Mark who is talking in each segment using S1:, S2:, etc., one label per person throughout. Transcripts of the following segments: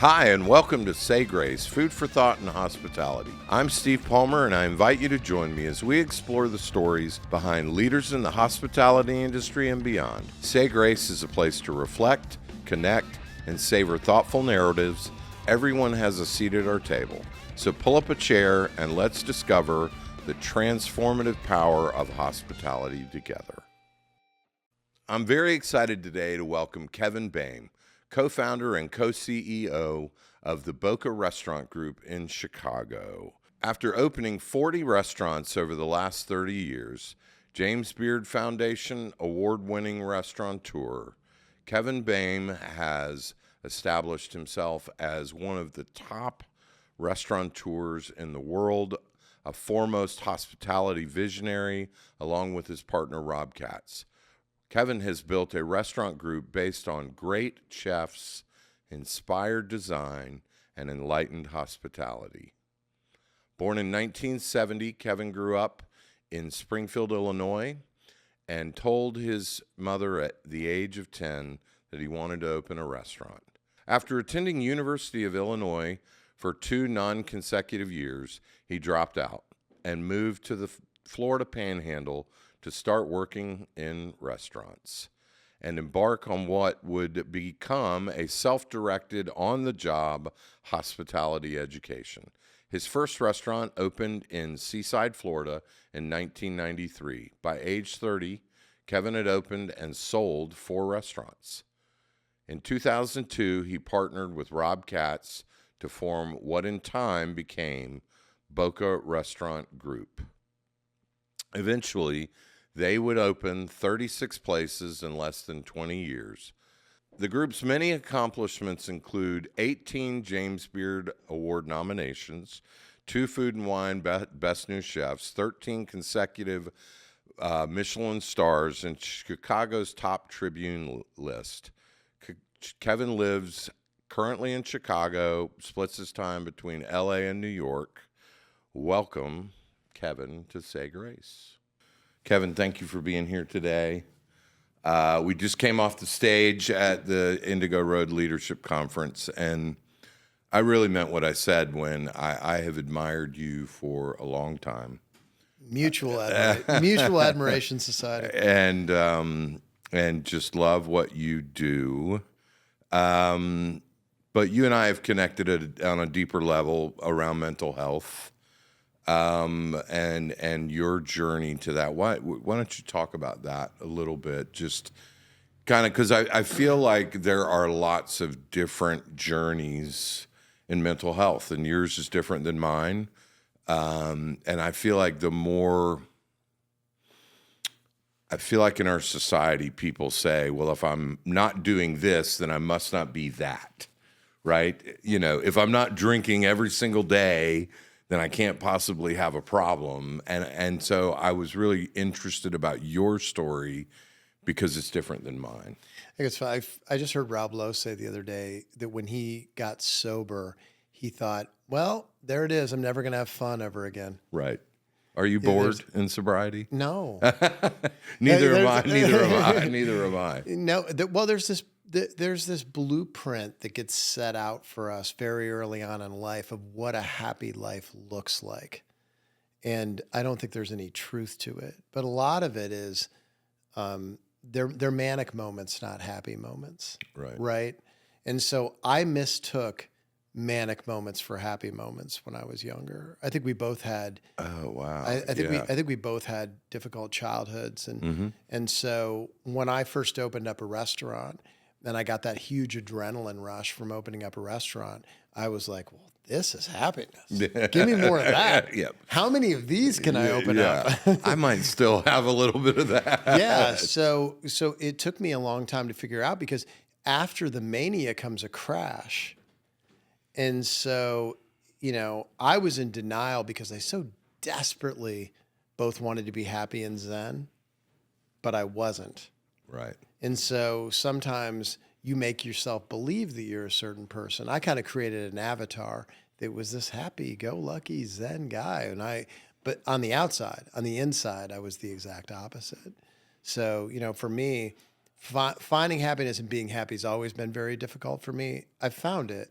S1: Hi, and welcome to Say Grace, Food for Thought and Hospitality. I'm Steve Palmer, and I invite you to join me as we explore the stories behind leaders in the hospitality industry and beyond. Say Grace is a place to reflect, connect, and savor thoughtful narratives. Everyone has a seat at our table. So pull up a chair and let's discover the transformative power of hospitality together. I'm very excited today to welcome Kevin Boehm, co-founder and co-CEO of the Boka Restaurant Group in Chicago. After opening 40 restaurants over the last 30 years, James Beard Foundation award-winning restaurateur, Kevin Boehm has established himself as one of the top restaurateurs in the world, a foremost hospitality visionary, along with his partner Rob Katz. Kevin has built a restaurant group based on great chefs, inspired design, and enlightened hospitality. Born in 1970, Kevin grew up in Springfield, Illinois, and told his mother at the age of 10 that he wanted to open a restaurant. After attending University of Illinois for 2 non-consecutive years, he dropped out and moved to the Florida Panhandle to start working in restaurants and embark on what would become a self-directed, on-the-job hospitality education. His first restaurant opened in Seaside, Florida in 1993. By age 30, Kevin had opened and sold 4 restaurants. In 2002, he partnered with Rob Katz to form what in time became Boka Restaurant Group. Eventually, they would open 36 places in less than 20 years. The group's many accomplishments include 18 James Beard Award nominations, 2 Food and Wine Best New Chefs, 13 consecutive Michelin stars, and Chicago's top Tribune list. Kevin lives currently in Chicago, splits his time between LA and New York. Welcome, Kevin, to Say Grace. Kevin, thank you for being here today. We just came off the stage at the Indigo Road Leadership Conference, and I really meant what I said when I have admired you for a long time.
S2: Mutual Admiration Society.
S1: And just love what you do. But you and I have connected on a deeper level around mental health. And your journey to that. Why don't you talk about that a little bit? Just kind of, because I feel like there are lots of different journeys in mental health, and yours is different than mine. And I feel like in our society, people say, well, if I'm not doing this, then I must not be that, right? You know, if I'm not drinking every single day, then I can't possibly have a problem. And so I was really interested about your story because it's different than mine.
S2: I think it's fine. I just heard Rob Lowe say the other day that when he got sober, he thought, well, there it is. I'm never going to have fun ever again.
S1: Right. Are you bored in sobriety?
S2: No.
S1: Neither am I.
S2: No. Well, there's this blueprint that gets set out for us very early on in life of what a happy life looks like. And I don't think there's any truth to it. But a lot of it is they're manic moments, not happy moments. Right? And so I mistook manic moments for happy moments when I was younger. I think we both had.
S1: Oh wow!
S2: I think we both had difficult childhoods, and so when I first opened up a restaurant, and I got that huge adrenaline rush from opening up a restaurant, I was like, well, this is happiness. Give me more of that.
S1: Yep.
S2: How many of these can I open up?
S1: I might still have a little bit of that.
S2: Yeah. So it took me a long time to figure out, because after the mania comes a crash. And so, I was in denial because I so desperately both wanted to be happy and zen, but I wasn't.
S1: Right.
S2: And so sometimes you make yourself believe that you're a certain person. I kind of created an avatar that was this happy-go-lucky zen guy. But on the inside, I was the exact opposite. So, for me, finding happiness and being happy has always been very difficult for me. I found it.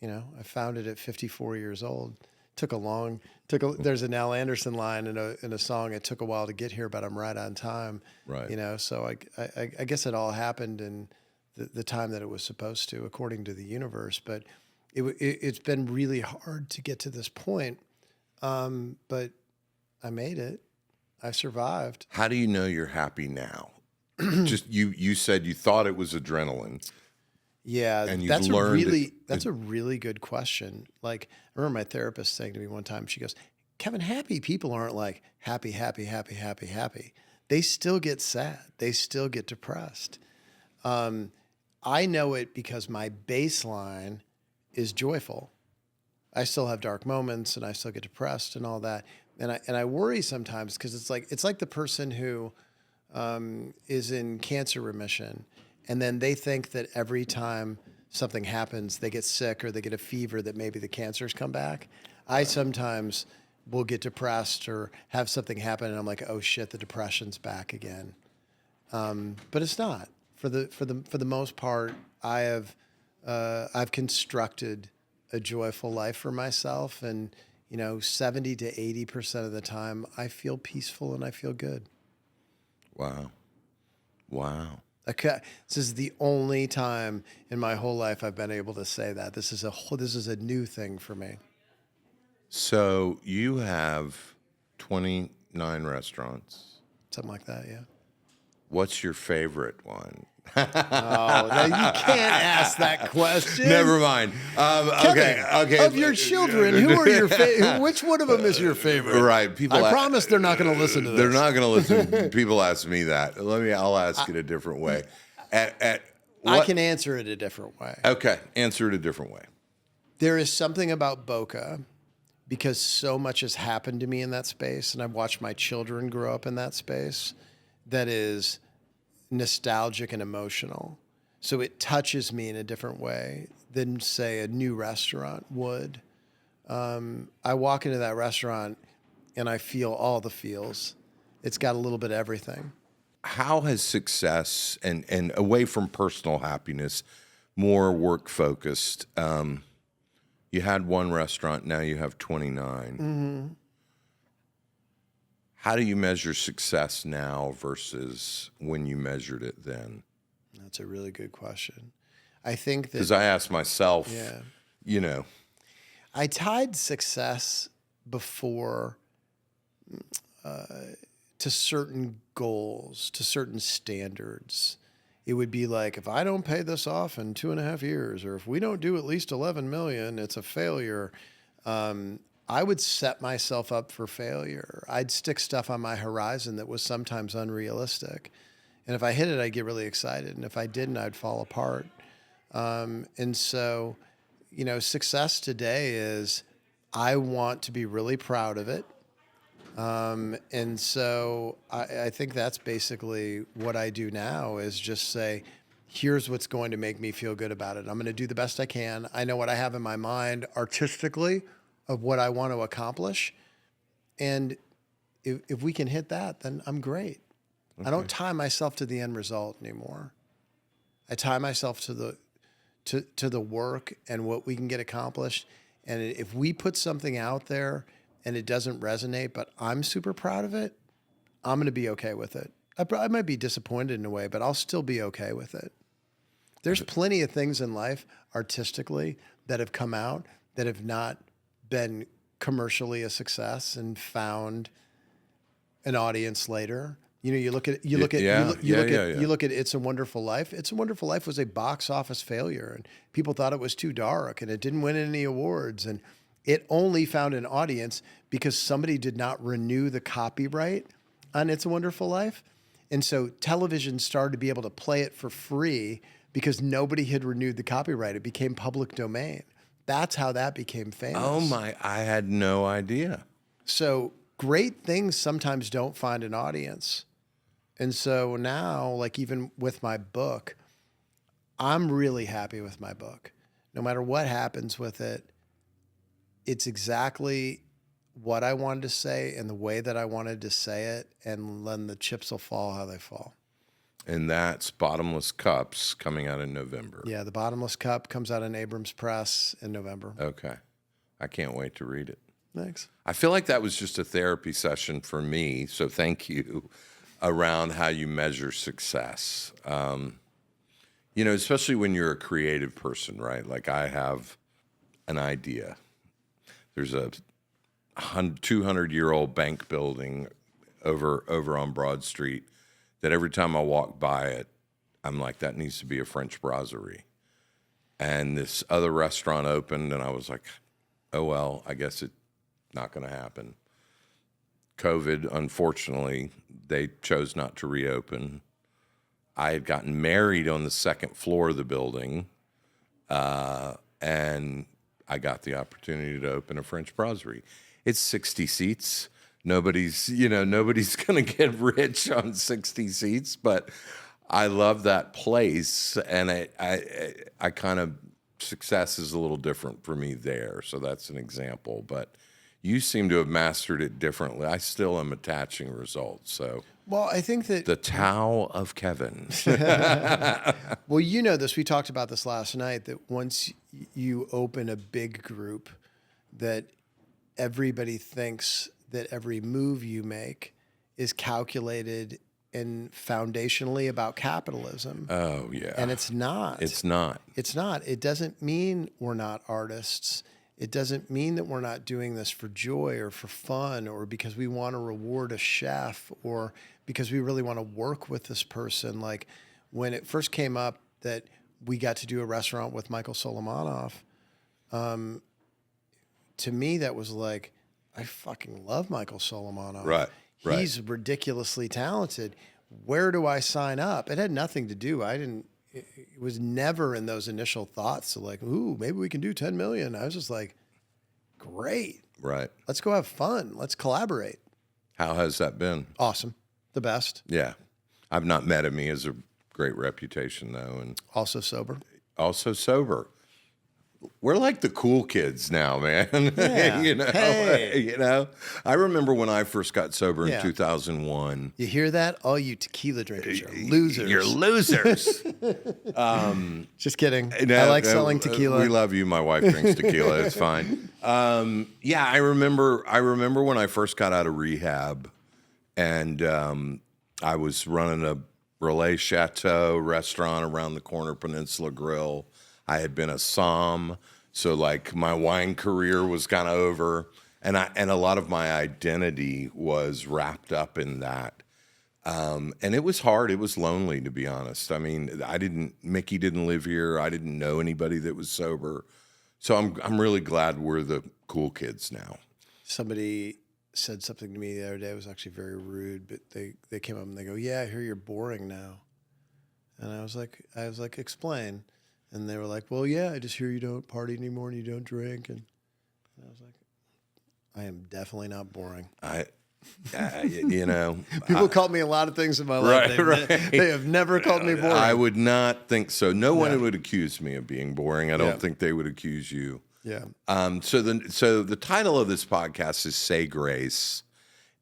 S2: I found it at 54 years old. There's an Al Anderson line in a song. It took a while to get here, but I'm right on time.
S1: Right.
S2: So I guess it all happened in the time that it was supposed to, according to the universe. But it's been really hard to get to this point. But I made it. I survived.
S1: How do you know you're happy now? Just you said you thought it was adrenaline.
S2: Yeah,
S1: and
S2: that's a really good question. Like, I remember my therapist saying to me one time, she goes, "Kevin, happy people aren't like happy, happy, happy, happy, happy. They still get sad. They still get depressed." I know it because my baseline is joyful. I still have dark moments and I still get depressed and all that. And I worry sometimes because it's like the person who is in cancer remission, and then they think that every time something happens, they get sick or they get a fever, that maybe the cancer's come back. I sometimes will get depressed or have something happen, and I'm like, oh shit, the depression's back again. But it's not. For the most part, I've constructed a joyful life for myself, and 70 to 80% of the time, I feel peaceful and I feel good.
S1: Wow.
S2: Okay, this is the only time in my whole life I've been able to say that. This is a new thing for me.
S1: So you have 29 restaurants.
S2: Something like that, yeah.
S1: What's your favorite one?
S2: Oh, no, you can't ask that question.
S1: Never mind.
S2: Kevin,
S1: okay.
S2: Of your children, who are your favorite? Which one of them is your favorite?
S1: Right.
S2: I promise they're not going to listen to this.
S1: They're not going to listen. People ask me that. I'll ask it a different way.
S2: I can answer it a different way.
S1: Okay, answer it a different way.
S2: There is something about Boka, because so much has happened to me in that space, and I've watched my children grow up in that space, that is nostalgic and emotional. So it touches me in a different way than, say, a new restaurant would. I walk into that restaurant and I feel all the feels. It's got a little bit of everything.
S1: How has success and away from personal happiness, more work focused? You had one restaurant, now you have 29.
S2: Mm-hmm.
S1: How do you measure success now versus when you measured it then?
S2: That's a really good question. I think that,
S1: because I asked myself,
S2: I tied success before to certain goals, to certain standards. It would be like, if I don't pay this off in 2.5 years, or if we don't do at least 11 million, it's a failure. I would set myself up for failure. I'd stick stuff on my horizon that was sometimes unrealistic. And if I hit it, I'd get really excited. And if I didn't, I'd fall apart. And so, success today is, I want to be really proud of it. And so I think that's basically what I do now, is just say, here's what's going to make me feel good about it. I'm going to do the best I can. I know what I have in my mind artistically of what I want to accomplish. And if we can hit that, then I'm great. Okay. I don't tie myself to the end result anymore. I tie myself to the work and what we can get accomplished. And if we put something out there and it doesn't resonate, but I'm super proud of it, I'm going to be okay with it. I might be disappointed in a way, but I'll still be okay with it. There's plenty of things in life artistically that have come out that have not been commercially a success and found an audience later. You look at It's a Wonderful Life. It's a Wonderful Life was a box office failure, and people thought it was too dark, and it didn't win any awards, and it only found an audience because somebody did not renew the copyright on It's a Wonderful Life. And so television started to be able to play it for free because nobody had renewed the copyright. It became public domain. That's how that became famous.
S1: Oh my, I had no idea.
S2: So great things sometimes don't find an audience. And so now, like even with my book, I'm really happy with my book. No matter what happens with it, it's exactly what I wanted to say and the way that I wanted to say it, and then the chips will fall how they fall.
S1: And that's Bottomless Cups coming out in November.
S2: Yeah, the Bottomless Cup comes out in Abrams Press in November.
S1: Okay. I can't wait to read it.
S2: Thanks.
S1: I feel like that was just a therapy session for me, so thank you, around how you measure success. Especially when you're a creative person, right? Like I have an idea. There's a 200-year-old bank building over on Broad Street that every time I walk by it, I'm like, that needs to be a French brasserie. And this other restaurant opened, and I was like, oh, well, I guess it's not going to happen. COVID, unfortunately, they chose not to reopen. I had gotten married on the second floor of the building, and I got the opportunity to open a French brasserie. It's 60 seats. Nobody's going to get rich on 60 seats, but I love that place, and I kind of, success is a little different for me there, so that's an example. But you seem to have mastered it differently. I still am attaching results, so.
S2: Well, I think that
S1: The Tao of Kevin.
S2: well, you know this. We talked about this last night, that once you open a big group, that everybody thinks that every move you make is calculated and foundationally about capitalism.
S1: Oh, yeah.
S2: And it's not.
S1: It's not.
S2: It's not. It doesn't mean we're not artists. It doesn't mean that we're not doing this for joy or for fun or because we want to reward a chef or because we really want to work with this person. Like when it first came up that we got to do a restaurant with Michael Solomonov, to me that was like, I fucking love Michael Solomonov.
S1: Right.
S2: He's ridiculously talented. Where do I sign up? It had nothing to do. It was never in those initial thoughts of like, ooh, maybe we can do 10 million. I was just like, great.
S1: Right.
S2: Let's go have fun. Let's collaborate.
S1: How has that been?
S2: Awesome. The best.
S1: Yeah. I've not met him. He has a great reputation, though, and
S2: Also sober.
S1: also sober. We're like the cool kids now, man.
S2: Yeah. Hey.
S1: I remember when I first got sober in
S2: Yeah.
S1: 2001.
S2: You hear that? All you tequila drinkers are losers.
S1: You're losers.
S2: Just kidding.
S1: No,
S2: I like
S1: no,
S2: selling tequila.
S1: We love you. My wife drinks tequila. It's fine. Yeah, I remember when I first got out of rehab, and I was running a Relais Chateau restaurant around the corner, Peninsula Grill. I had been a somm, so like my wine career was kind of over, and a lot of my identity was wrapped up in that. And it was hard. It was lonely, to be honest. I mean, Mickey didn't live here. I didn't know anybody that was sober. So I'm really glad we're the cool kids now.
S2: Somebody said something to me the other day. It was actually very rude, but they came up and they go, "Yeah, I hear you're boring now." And I was like, explain. And they were like, "Well, yeah, I just hear you don't party anymore and you don't drink." And I was like, I am definitely not boring. People called me a lot of things in my life. They have never called me boring.
S1: I would not think so. No one would accuse me of being boring. I don't think they would accuse you.
S2: Yeah.
S1: So the title of this podcast is Say Grace,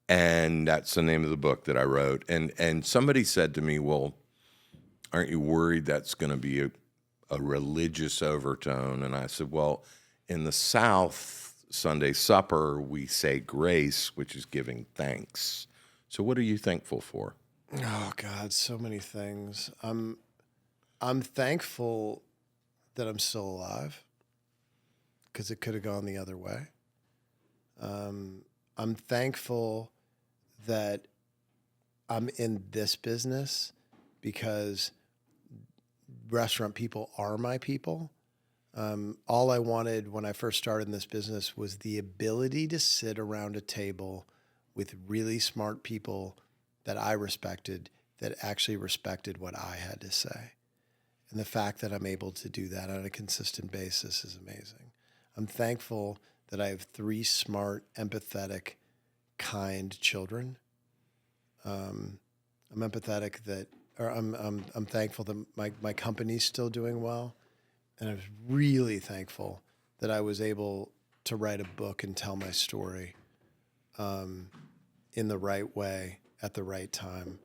S1: and that's the name of the book that I wrote. And somebody said to me, "Well, aren't you worried that's going to be a religious overtone?" And I said, well, in the South, Sunday supper, we say grace, which is giving thanks. So what are you thankful for?
S2: Oh God, so many things. I'm thankful that I'm still alive because it could have gone the other way. I'm thankful that I'm in this business because restaurant people are my people. All I wanted when I first started in this business was the ability to sit around a table with really smart people that I respected, that actually respected what I had to say. And the fact that I'm able to do that on a consistent basis is amazing. I'm thankful that I have 3 smart, empathetic, kind children. I'm empathetic that I'm thankful that my company's still doing well, and I was really thankful that I was able to write a book and tell my story in the right way at the right time.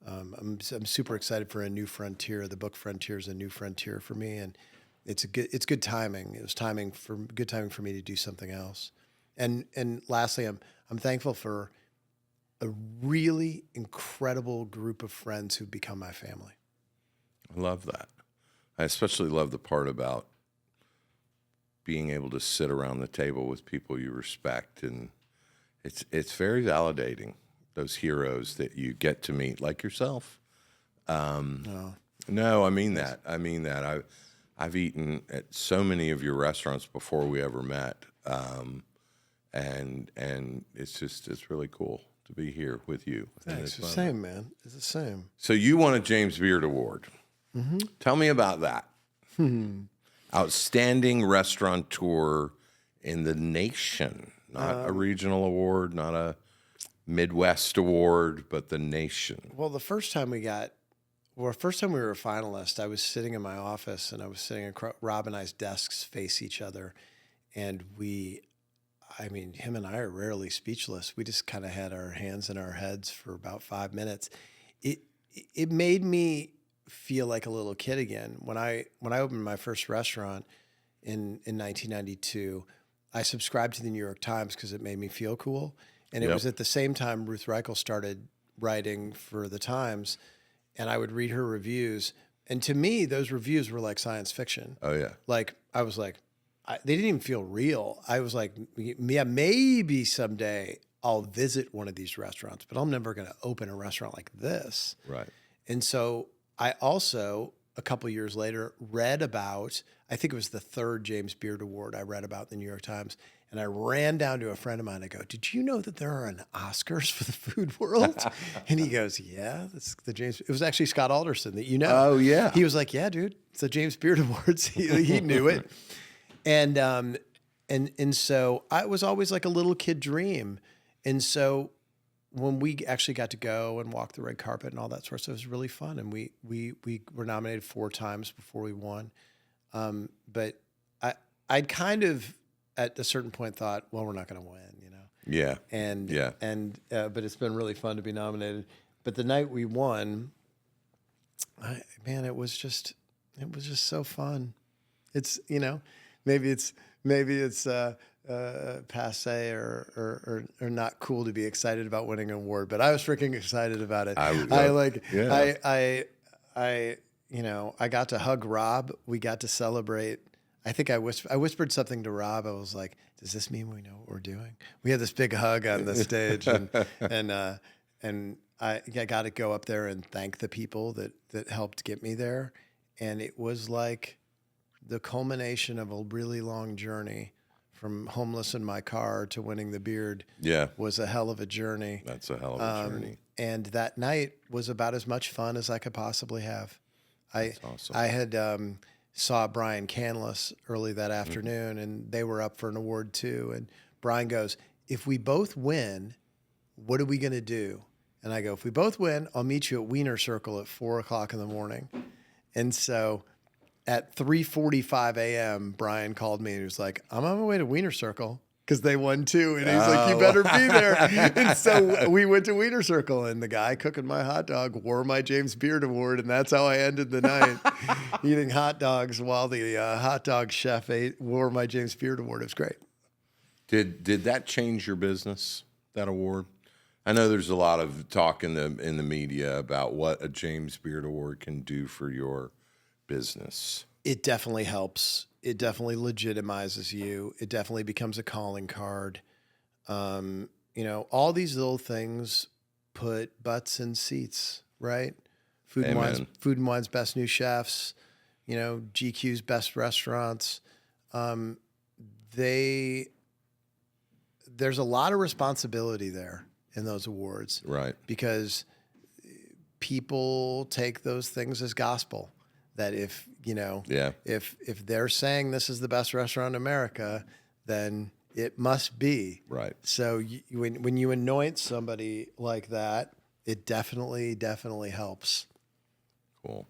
S2: I'm super excited for a new frontier. The book Frontier is a new frontier for me, and it's good timing. It was good timing for me to do something else. And lastly, I'm thankful for a really incredible group of friends who've become my family.
S1: I love that. I especially love the part about being able to sit around the table with people you respect, and it's very validating. Those heroes that you get to meet, like yourself. No, I mean that. I've eaten at so many of your restaurants before we ever met, and it's really cool to be here with you.
S2: Thanks. It's the same, man. It's the same.
S1: So you won a James Beard Award. Mm-hmm. Tell me about that. Outstanding restaurateur in the nation, not a regional award, not a Midwest award, but the nation.
S2: Well, the first time we were a finalist, I was sitting in my office and I was sitting across Rob and I's desks face each other, and him and I are rarely speechless. We just kind of had our hands in our heads for about 5 minutes. It made me feel like a little kid again. When I opened my first restaurant in 1992, I subscribed to the New York Times because it made me feel cool. And it was at the same time Ruth Reichel started writing for the Times, and I would read her reviews. And to me, those reviews were like science fiction.
S1: Oh, yeah.
S2: Like, I was like, they didn't even feel real. I was like, yeah, maybe someday I'll visit one of these restaurants, but I'm never going to open a restaurant like this.
S1: Right.
S2: And so I also, a couple years later, read about, I think it was the third James Beard Award I read about in the New York Times. And I ran down to a friend of mine. I go, "Did you know that there are an Oscars for the food world?" And he goes, "Yeah, that's the James." It was actually Scott Alderson that you know.
S1: Oh yeah.
S2: He was like, "Yeah, dude, it's the James Beard Awards." He knew it, and so I was always like a little kid dream. And so when we actually got to go and walk the red carpet and all that sort of stuff, it was really fun. And we were nominated 4 times before we won. But I'd kind of, at a certain point, thought, well, we're not going to win, you know?
S1: Yeah.
S2: But it's been really fun to be nominated. But the night we won, it was just so fun. It's, maybe it's passe or not cool to be excited about winning an award, but I was freaking excited about it. I got to hug Rob. We got to celebrate. I think I whispered something to Rob. I was like, "Does this mean we know what we're doing?" We had this big hug on the stage, and I got to go up there and thank the people that helped get me there. And it was like the culmination of a really long journey, from homeless in my car to winning the Beard. Yeah, was a hell of a journey.
S1: That's a hell of a journey.
S2: And that night was about as much fun as I could possibly have.
S1: That's awesome.
S2: I had saw Brian Canlis early that afternoon, and they were up for an award too. And Brian goes, "If we both win, what are we going to do?" And I go, "If we both win, I'll meet you at Wiener Circle at 4:00 in the morning." And so at 3:45 a.m., Brian called me and he was like, "I'm on my way to Wiener Circle," because they won too. And he's like, "You better be there." And so we went to Wiener Circle, and the guy cooking my hot dog wore my James Beard Award. And that's how I ended the night, eating hot dogs while the hot dog chef wore my James Beard Award. It was great.
S1: Did that change your business, that award? I know there's a lot of talk in the media about what a James Beard Award can do for your business.
S2: It definitely helps. It definitely legitimizes you. It definitely becomes a calling card. All these little things put butts in seats, right? Food and Wine's best new chefs, GQ's best restaurants. There's a lot of responsibility there in those awards,
S1: right?
S2: Because people take those things as gospel. That if they're saying this is the best restaurant in America, then it must be.
S1: Right.
S2: So when you anoint somebody like that, it definitely helps.
S1: Cool.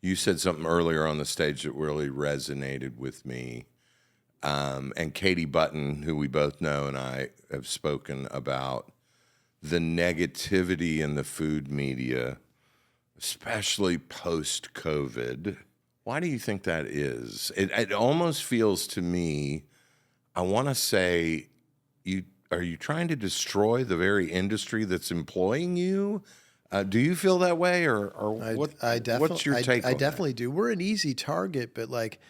S1: You said something earlier on the stage that really resonated with me. And Katie Button, who we both know, and I have spoken about the negativity in the food media especially post-COVID. Why do you think that is? It almost feels to me, I want to say, are you trying to destroy the very industry that's employing you? Do you feel that way, or what's your take on
S2: I definitely do. We're an easy target, but like,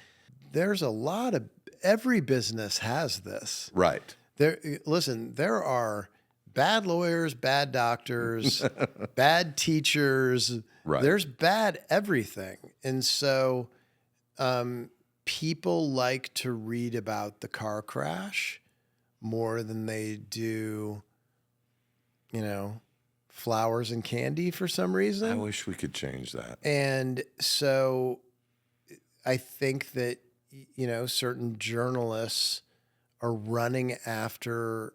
S2: there's a lot of every business has this.
S1: Right.
S2: Listen, there are bad lawyers, bad doctors, bad teachers.
S1: Right.
S2: There's bad everything. And so people like to read about the car crash more than they do, flowers and candy for some reason.
S1: I wish we could change that.
S2: And so I think that, certain journalists are running after,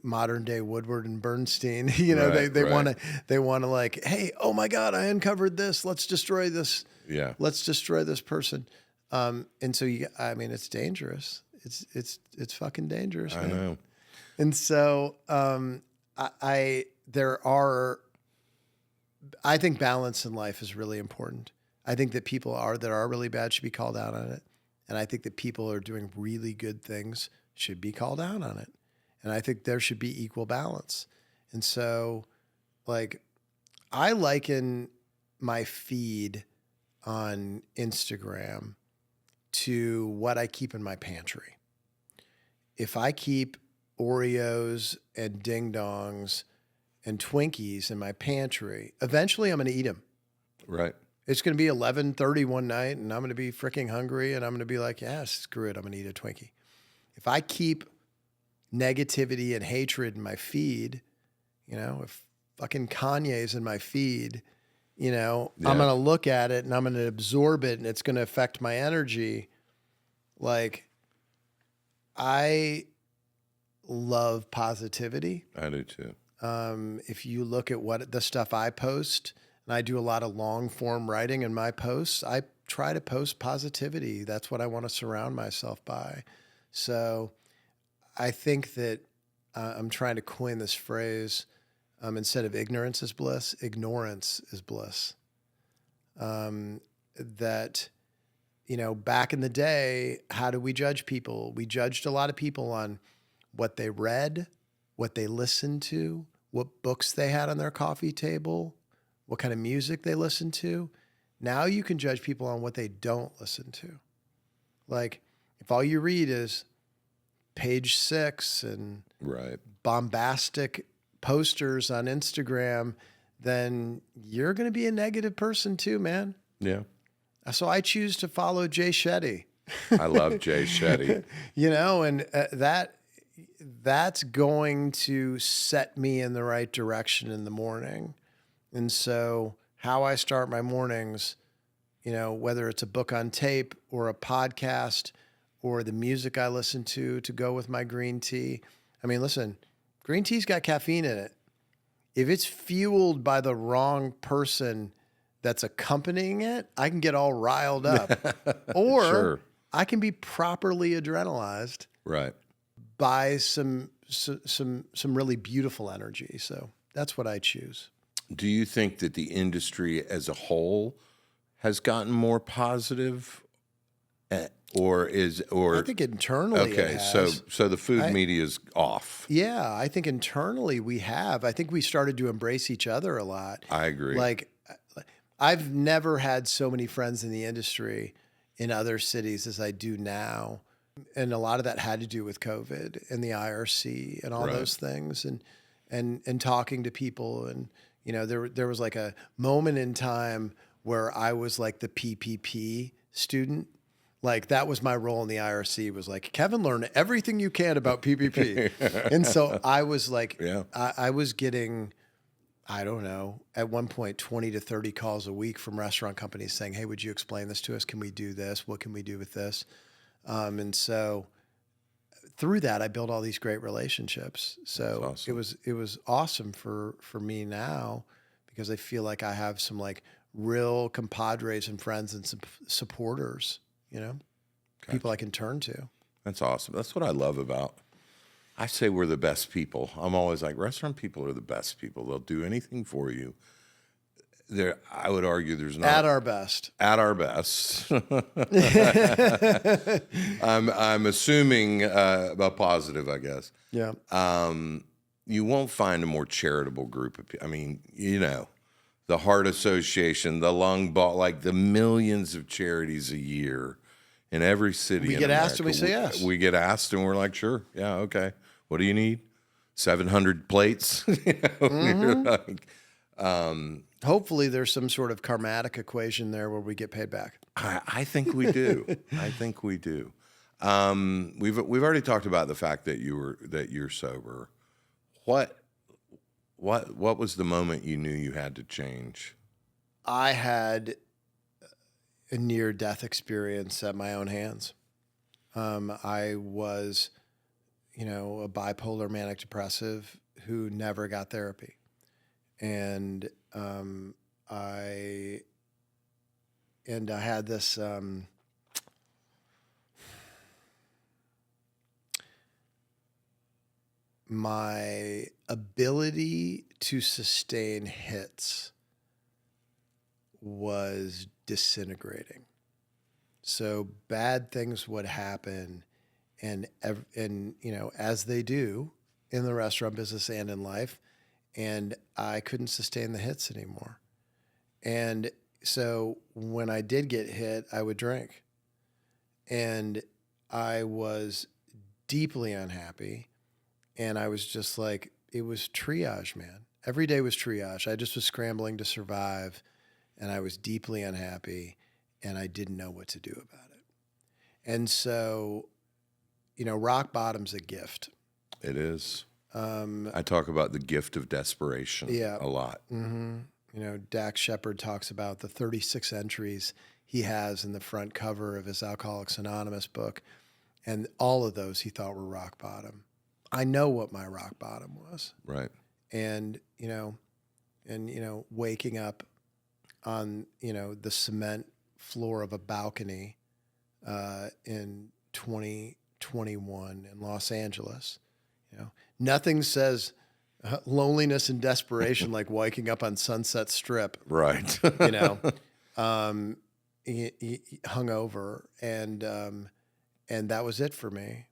S2: modern day Woodward and Bernstein. They want to like, hey, oh my God, I uncovered this. Let's destroy this.
S1: Yeah.
S2: Let's destroy this person. And so it's dangerous. It's fucking dangerous, man.
S1: I know.
S2: And so I think balance in life is really important. I think that people that are really bad should be called out on it. And I think that people are doing really good things should be called out on it. And I think there should be equal balance. And so, like, I liken my feed on Instagram to what I keep in my pantry. If I keep Oreos and Ding Dongs and Twinkies in my pantry, eventually I'm going to eat them.
S1: Right.
S2: It's going to be 11:30 one night, and I'm going to be freaking hungry, and I'm going to be like, yeah, screw it, I'm going to eat a Twinkie. If I keep negativity and hatred in my feed, if fucking Kanye's in my feed, I'm going to look at it, and I'm going to absorb it, and it's going to affect my energy. Like, I love positivity.
S1: I do too.
S2: If you look at what the stuff I post, and I do a lot of long form writing in my posts, I try to post positivity. That's what I want to surround myself by. So I think that I'm trying to coin this phrase, instead of ignorance is bliss, ignorance is bliss. That, back in the day, how do we judge people? We judged a lot of people on what they read, what they listened to, what books they had on their coffee table, what kind of music they listened to. Now you can judge people on what they don't listen to. Like, if all you read is Page Six and bombastic posters on Instagram, then you're going to be a negative person too, man.
S1: Yeah.
S2: So I choose to follow Jay Shetty.
S1: I love Jay Shetty.
S2: And that's going to set me in the right direction in the morning. And so how I start my mornings, whether it's a book on tape or a podcast or the music I listen to go with my green tea. I mean, listen, green tea's got caffeine in it. If it's fueled by the wrong person that's accompanying it, I can get all riled up. Or
S1: Sure.
S2: I can be properly adrenalized by some really beautiful energy. So that's what I choose.
S1: Do you think that the industry as a whole has gotten more positive,
S2: I think internally it has.
S1: so the food media is off.
S2: Yeah, I think internally we have. I think we started to embrace each other a lot.
S1: I agree.
S2: Like, I've never had so many friends in the industry in other cities as I do now. And a lot of that had to do with COVID and the IRC and all those things, and talking to people. And, there was like a moment in time where I was like the PPP student. Like, that was my role in the IRC, was like, Kevin, learn everything you can about PPP. And so I was like, I was getting, I don't know, at one point, 20 to 30 calls a week from restaurant companies saying, hey, would you explain this to us? Can we do this? What can we do with this? And so through that, I built all these great relationships. So awesome. It was awesome for me now, because I feel like I have some like real compadres and friends and some supporters, people I can turn to.
S1: That's awesome. That's what I love about. I say we're the best people. I'm always like, restaurant people are the best people. They'll do anything for you. I would argue there's not
S2: At our best.
S1: At our best. I'm assuming about positive, I guess.
S2: Yeah.
S1: You won't find a more charitable group of people. I mean, the Heart Association, the Lung Ball, like the millions of charities a year in every city.
S2: We get asked and we say yes.
S1: We get asked and we're like, sure, yeah, okay. What do you need? 700 plates.
S2: Hopefully there's some sort of karmatic equation there where we get paid back.
S1: I think we do. I think we do. We've already talked about the fact that you're sober. What was the moment you knew you had to change?
S2: I had a near-death experience at my own hands. I was, a bipolar manic depressive who never got therapy. And I had this my ability to sustain hits was disintegrating. So bad things would happen, and as they do in the restaurant business and in life, and I couldn't sustain the hits anymore. And so when I did get hit, I would drink. And I was deeply unhappy. And I was just like, it was triage, man. Every day was triage. I just was scrambling to survive. And I was deeply unhappy. And I didn't know what to do about it. And so, rock bottom's a gift.
S1: It is. I talk about the gift of desperation a lot.
S2: Mm-hmm. Dax Shepard talks about the 36 entries he has in the front cover of his Alcoholics Anonymous book. And all of those he thought were rock bottom. I know what my rock bottom was.
S1: Right.
S2: And, waking up on, the cement floor of a balcony in 2021 in Los Angeles, nothing says loneliness and desperation like waking up on Sunset Strip.
S1: Right.
S2: Hungover. And that was it for me.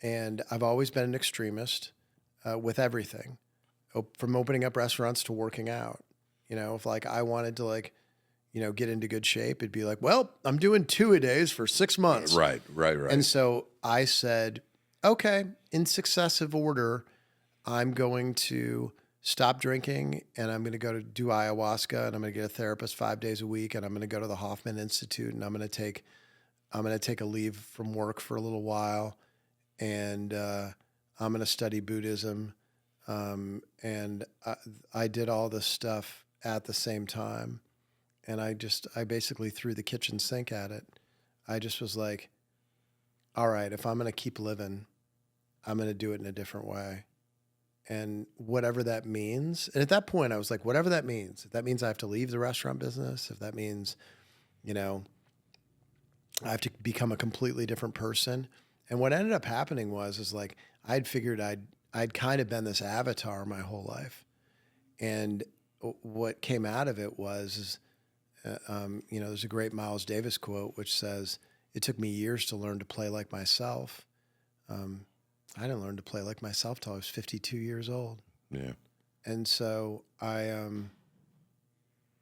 S2: And I've always been an extremist with everything, from opening up restaurants to working out. If I wanted to get into good shape, it'd be like, well, I'm doing 2-a-days for 6 months.
S1: Right.
S2: And so I said, okay, in successive order, I'm going to stop drinking, and I'm going to go to do ayahuasca, and I'm going to get a therapist 5 days a week, and I'm going to go to the Hoffman Institute, and I'm going to take a leave from work for a little while, and I'm going to study Buddhism. And I did all this stuff at the same time, and I basically threw the kitchen sink at it. I just was like, all right, if I'm going to keep living, I'm going to do it in a different way. And whatever that means. And at that point I was like, whatever that means, if that means I have to leave the restaurant business, if that means, I have to become a completely different person. And what ended up happening is I'd figured I'd kind of been this avatar my whole life. And what came out of it was, there's a great Miles Davis quote, which says, it took me years to learn to play like myself. I didn't learn to play like myself till I was 52 years old.
S1: Yeah.
S2: And so I,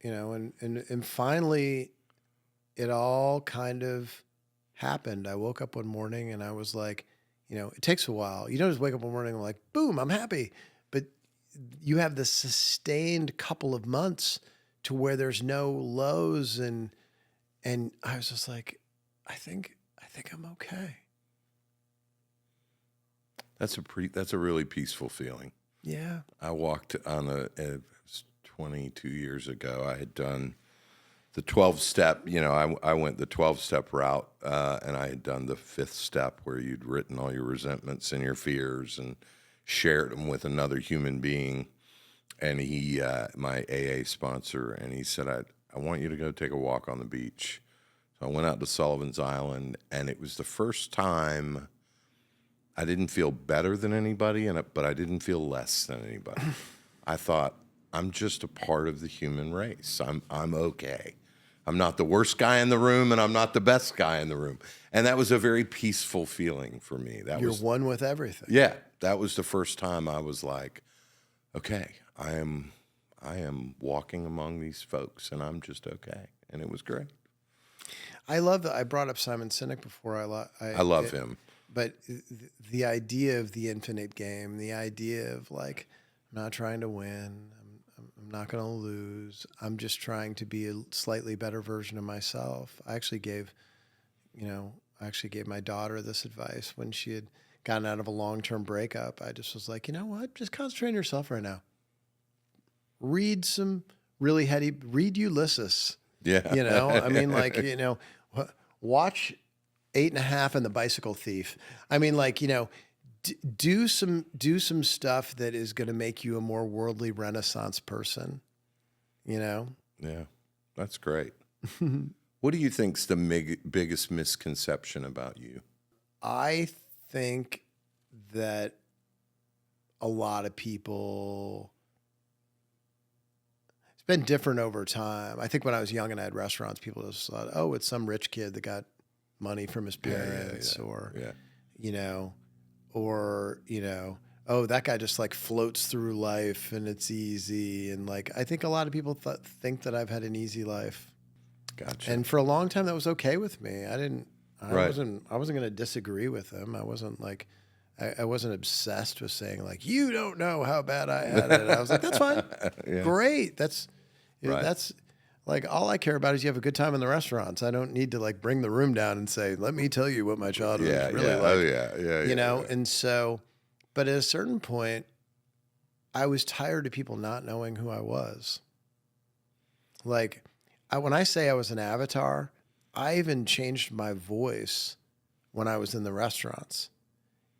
S2: and finally it all kind of happened. I woke up one morning and I was like, it takes a while. You don't just wake up one morning and like, boom, I'm happy. But you have this sustained couple of months to where there's no lows. And I was just like, I think I'm okay.
S1: That's a really peaceful feeling.
S2: Yeah.
S1: I walked on it was 22 years ago. I had done the 12-step, I went the 12-step route, and I had done the 5th step where you'd written all your resentments and your fears and shared them with another human being. And he, my AA sponsor, and he said, I want you to go take a walk on the beach. So I went out to Sullivan's Island, and it was the first time I didn't feel better than anybody, but I didn't feel less than anybody. I thought, I'm just a part of the human race. I'm okay. I'm not the worst guy in the room, and I'm not the best guy in the room. And that was a very peaceful feeling for me.
S2: You're one with everything.
S1: Yeah, that was the first time I was like, okay, I am walking among these folks, and I'm just okay. And it was great.
S2: I love that. I brought up Simon Sinek before.
S1: I love him.
S2: But the idea of the infinite game, the idea of like, I'm not trying to win. I'm not going to lose. I'm just trying to be a slightly better version of myself. I actually gave my daughter this advice when she had gotten out of a long-term breakup. I just was like, you know what? Just concentrate on yourself right now. Read some really heady, read Ulysses.
S1: Yeah.
S2: You know, I mean, like, you know, watch 8.5 and The Bicycle Thief. I mean, like, you know, do some stuff that is going to make you a more worldly Renaissance person, you know?
S1: Yeah, that's great. What do you think's the biggest misconception about you?
S2: I think that a lot of people, it's been different over time. I think when I was young and I had restaurants, people just thought, oh, it's some rich kid that got money from his parents, you know, oh, that guy just like floats through life and it's easy. And like, I think a lot of people think that I've had an easy life.
S1: Gotcha.
S2: And for a long time, that was okay with me. I wasn't going to disagree with them. I wasn't like, I wasn't obsessed with saying like, you don't know how bad I had it. I was like, that's fine.
S1: Yeah.
S2: Great. That's like, all I care about is you have a good time in the restaurants. I don't need to like bring the room down and say, let me tell you what my childhood was really like.
S1: Oh yeah.
S2: You know? And so, but at a certain point, I was tired of people not knowing who I was. Like, when I say I was an avatar, I even changed my voice when I was in the restaurants.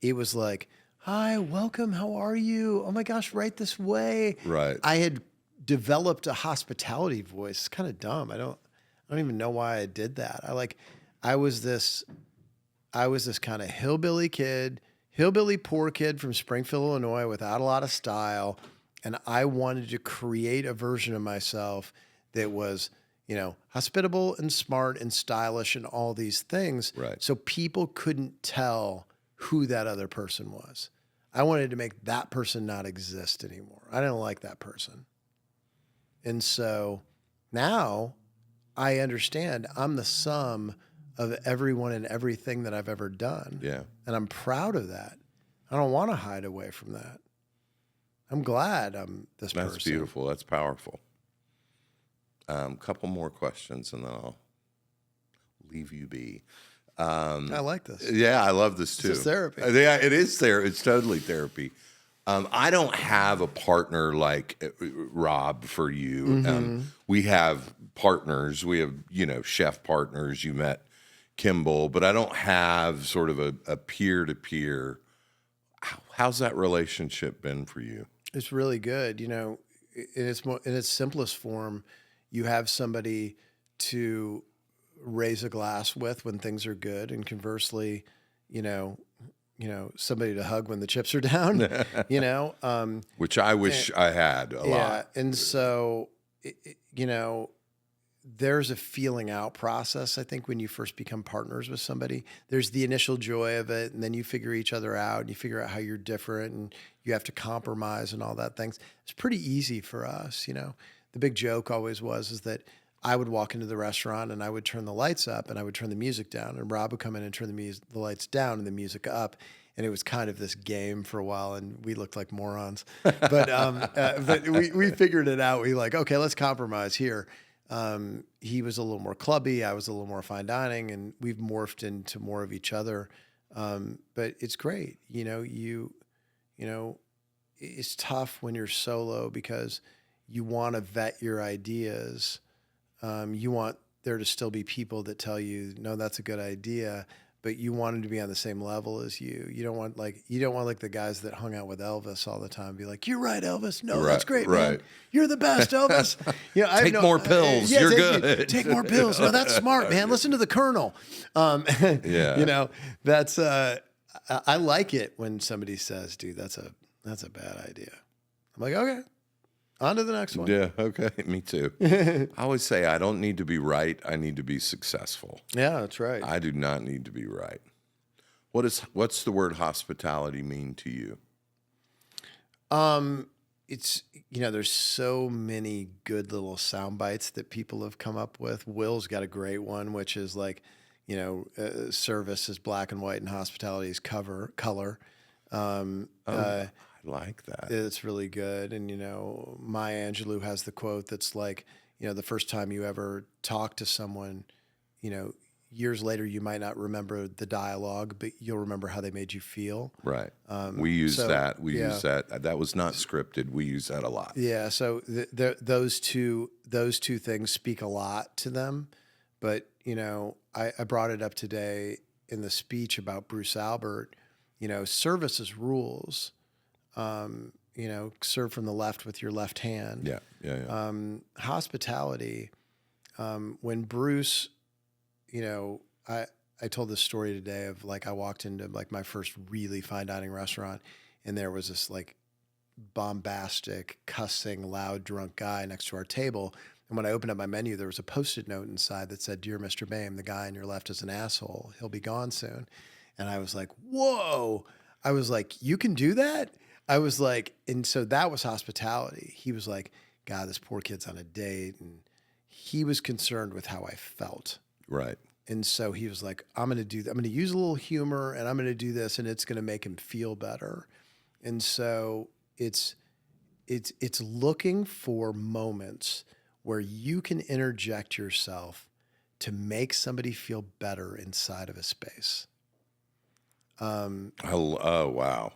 S2: It was like, hi, welcome, how are you? Oh my gosh, right this way.
S1: Right.
S2: I had developed a hospitality voice. It's kind of dumb. I don't even know why I did that. I was this kind of hillbilly poor kid from Springfield, Illinois, without a lot of style. And I wanted to create a version of myself that was, you know, hospitable and smart and stylish and all these things.
S1: Right.
S2: So people couldn't tell who that other person was. I wanted to make that person not exist anymore. I didn't like that person. And so now I understand I'm the sum of everyone and everything that I've ever done.
S1: Yeah.
S2: And I'm proud of that. I don't want to hide away from that. I'm glad I'm this person.
S1: That's beautiful. That's powerful. Couple more questions and then I'll leave you be.
S2: I like this.
S1: Yeah, I love this too.
S2: This is therapy.
S1: Yeah, it is therapy. It's totally therapy. I don't have a partner like Rob for you.
S2: Mm-hmm.
S1: We have partners. We have, you know, chef partners. You met Kimball, but I don't have sort of a peer-to-peer. How's that relationship been for you?
S2: It's really good. You know, in its simplest form, you have somebody to raise a glass with when things are good, and conversely, you know, somebody to hug when the chips are down, you know,
S1: which I wish I had a lot.
S2: And so, you know, there's a feeling out process. I think when you first become partners with somebody, there's the initial joy of it. And then you figure each other out and you figure out how you're different and you have to compromise and all that things. It's pretty easy for us. You know, the big joke always is that I would walk into the restaurant and I would turn the lights up and I would turn the music down, and Rob would come in and turn the lights down and the music up. And it was kind of this game for a while, and we looked like morons. But we figured it out. We like, okay, let's compromise here. He was a little more clubby. I was a little more fine dining, and we've morphed into more of each other. But it's great. You know, it's tough when you're solo because you want to vet your ideas. You want there to still be people that tell you, no, that's a good idea, but you want them to be on the same level as you. You don't want like the guys that hung out with Elvis all the time be like, you're right, Elvis. No, that's great, man. You're the best, Elvis. You know,
S1: take more pills. You're good.
S2: Take more pills. No, that's smart, man. Listen to the Colonel.
S1: Yeah.
S2: You know, that's I like it when somebody says, dude, that's a bad idea. I'm like, okay. On to the next one.
S1: Yeah, okay, me too. I always say I don't need to be right, I need to be successful.
S2: Yeah, that's right.
S1: I do not need to be right. What's the word hospitality mean to you?
S2: It's, there's so many good little sound bites that people have come up with. Will's got a great one, which is like, service is black and white and hospitality is color.
S1: I like that.
S2: It's really good. And, Maya Angelou has the quote that's like, the first time you ever talk to someone, years later, you might not remember the dialogue, but you'll remember how they made you feel.
S1: Right. We use that.
S2: Yeah.
S1: Use that. That was not scripted. We use that a lot.
S2: Yeah. So those two things speak a lot to them. But, I brought it up today in the speech about Bruce Albert. Service is rules. Serve from the left with your left hand.
S1: Yeah.
S2: Hospitality. When Bruce, I told this story today of like I walked into like my first really fine dining restaurant, and there was this like bombastic, cussing, loud, drunk guy next to our table. And when I opened up my menu, there was a Post-it note inside that said, "Dear Mr. Boehm, the guy on your left is an asshole. He'll be gone soon." And I was like, whoa. I was like, you can do that? I was like, and so that was hospitality. He was like, God, this poor kid's on a date. And he was concerned with how I felt.
S1: Right.
S2: And so he was like, I'm going to do that. I'm going to use a little humor and I'm going to do this and it's going to make him feel better. And so it's looking for moments where you can interject yourself to make somebody feel better inside of a space.
S1: Oh wow!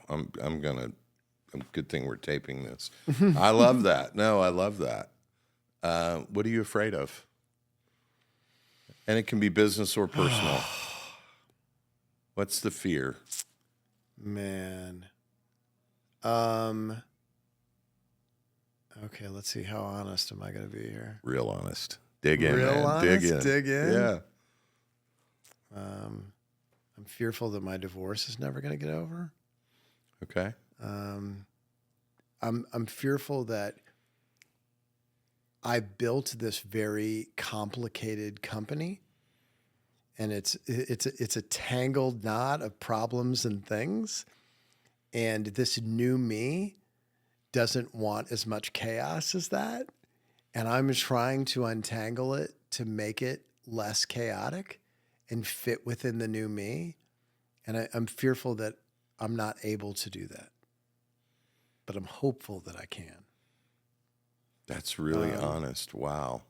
S1: Good thing we're taping this. I love that. No, I love that. What are you afraid of? And it can be business or personal. What's the fear?
S2: Man. Okay, let's see. How honest am I going to be here?
S1: Real honest. Dig in,
S2: Real
S1: man.
S2: honest? Dig in?
S1: Yeah.
S2: I'm fearful that my divorce is never going to get over.
S1: Okay.
S2: I'm fearful that I built this very complicated company, and it's a tangled knot of problems and things, and this new me doesn't want as much chaos as that, and I'm trying to untangle it to make it less chaotic and fit within the new me. And I'm fearful that I'm not able to do that, but I'm hopeful that I can.
S1: That's really honest. Wow.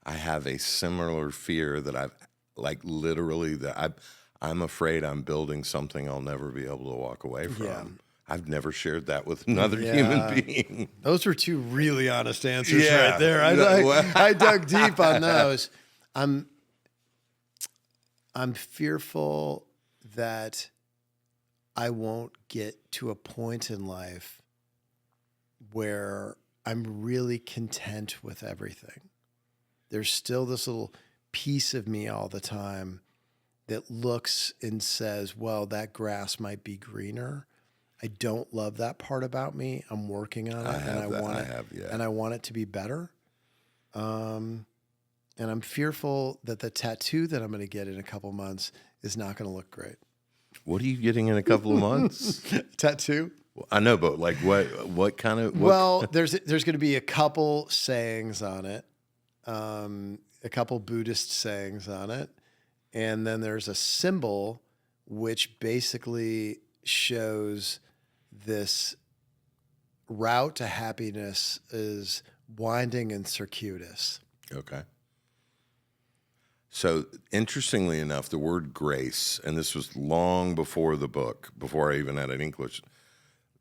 S1: I have a similar fear that I'm afraid I'm building something I'll never be able to walk away from.
S2: Yeah.
S1: I've never shared that with another human being.
S2: Those were two really honest answers
S1: Yeah.
S2: right there. I dug deep on those. I'm fearful that I won't get to a point in life where I'm really content with everything. There's still this little piece of me all the time that looks and says, well, that grass might be greener. I don't love that part about me. I'm working on it, and I want it to be better. And I'm fearful that the tattoo that I'm going to get in a couple months is not going to look great.
S1: What are you getting in a couple of months?
S2: Tattoo?
S1: I know, but like what kind of?
S2: Well, there's going to be a couple sayings on it, a couple Buddhist sayings on it, and then there's a symbol which basically shows this route to happiness is winding and circuitous.
S1: Okay. So interestingly enough, the word grace, and this was long before the book, before I even had it in English,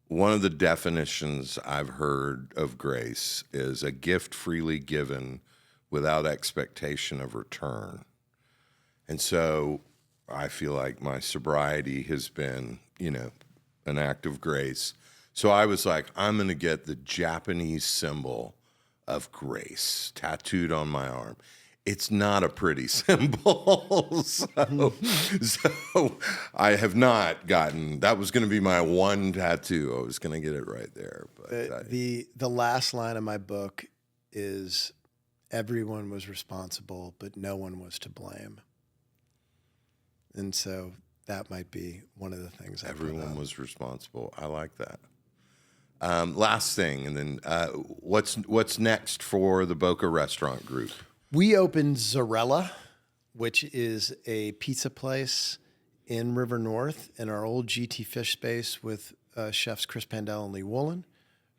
S1: one of the definitions I've heard of grace is a gift freely given without expectation of return. And so I feel like my sobriety has been, an act of grace. So I was like, I'm going to get the Japanese symbol of grace tattooed on my arm. it's not a pretty symbol. So I have not gotten, that was going to be my one tattoo. I was going to get it right there. But
S2: the last line of my book is, everyone was responsible, but no one was to blame. And so that might be one of the things.
S1: Everyone was responsible. I like that. Last thing, and then what's next for the Boka Restaurant Group?
S2: We opened Zarella, which is a pizza place in River North in our old GT Fish space with chefs Chris Pandell and Lee Woolen,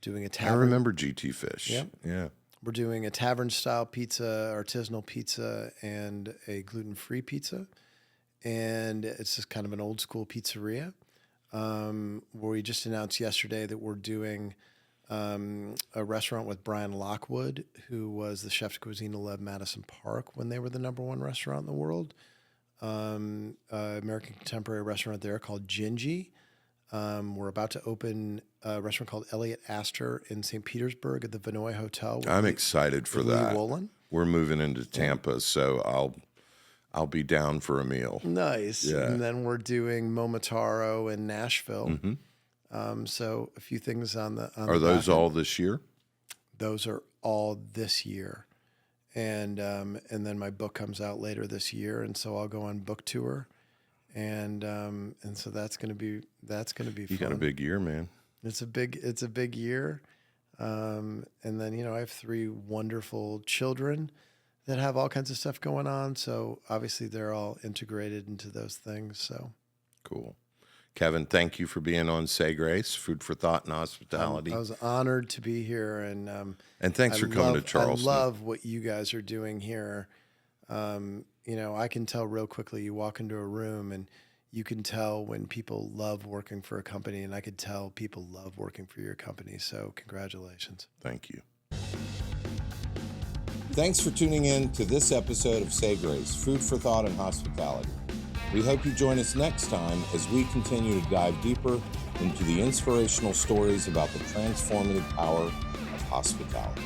S2: doing a tavern.
S1: I remember GT Fish.
S2: Yeah.
S1: Yeah.
S2: We're doing a tavern-style pizza, artisanal pizza, and a gluten-free pizza. And it's just kind of an old-school pizzeria. Where we just announced yesterday that we're doing a restaurant with Brian Lockwood, who was the chef de cuisine of Lev Madison Park when they were the #1 restaurant in the world. American contemporary restaurant there called Gingy. We're about to open a restaurant called Elliot Astor in St. Petersburg at the Vinoy Hotel.
S1: I'm excited for that.
S2: Lee Woolen.
S1: We're moving into Tampa, so I'll be down for a meal.
S2: Nice.
S1: Yeah.
S2: And then we're doing Momotaro in Nashville.
S1: Mm-hmm.
S2: So a few things on the
S1: Are those all this year?
S2: Those are all this year. And then my book comes out later this year, and so I'll go on book tour. And so that's gonna be fun.
S1: You got a big year, man.
S2: It's a big year. And then, I have 3 wonderful children that have all kinds of stuff going on. So obviously they're all integrated into those things. So
S1: cool. Kevin, thank you for being on Say Grace, Food for Thought and Hospitality.
S2: I was honored to be here. And
S1: thanks for coming to Charleston.
S2: I love what you guys are doing here. I can tell real quickly, you walk into a room and you can tell when people love working for a company, and I could tell people love working for your company. So congratulations.
S1: Thank you.
S3: Thanks for tuning in to this episode of Say Grace, Food for Thought and Hospitality. We hope you join us next time as we continue to dive deeper into the inspirational stories about the transformative power of hospitality.